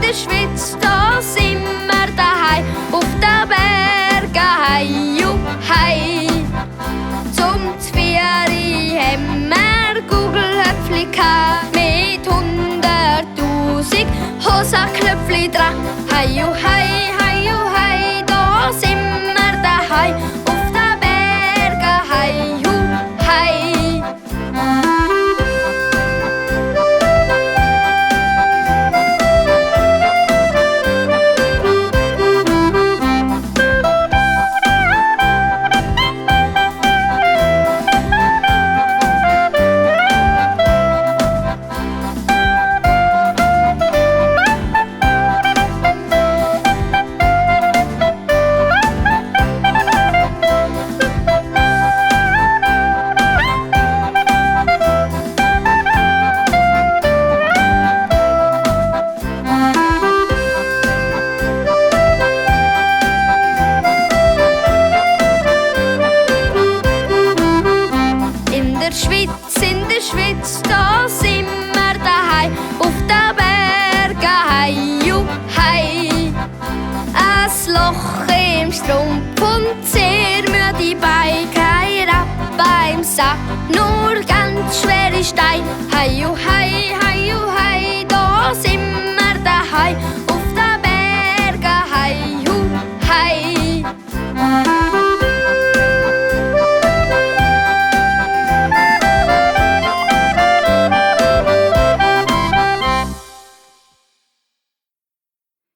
der Schweiz, da sind wir daheim. Auf den Bergen, hei, hei. Zum Zvieri haben wir Gugelhöpfli gehabt. Mit 100.000 Hosenknöpfli dran. Hei, hei, hei, hei, da sind wir daheim. Auf den Bergen, hei, hei. In der Schweiz, da sind wir daheim. Auf den Bergen, hei, hei. Ein Loch im Strumpf und sehr müde Beine. Kein Rappen im Sack, nur ganz schwere Steine. Hei, hei.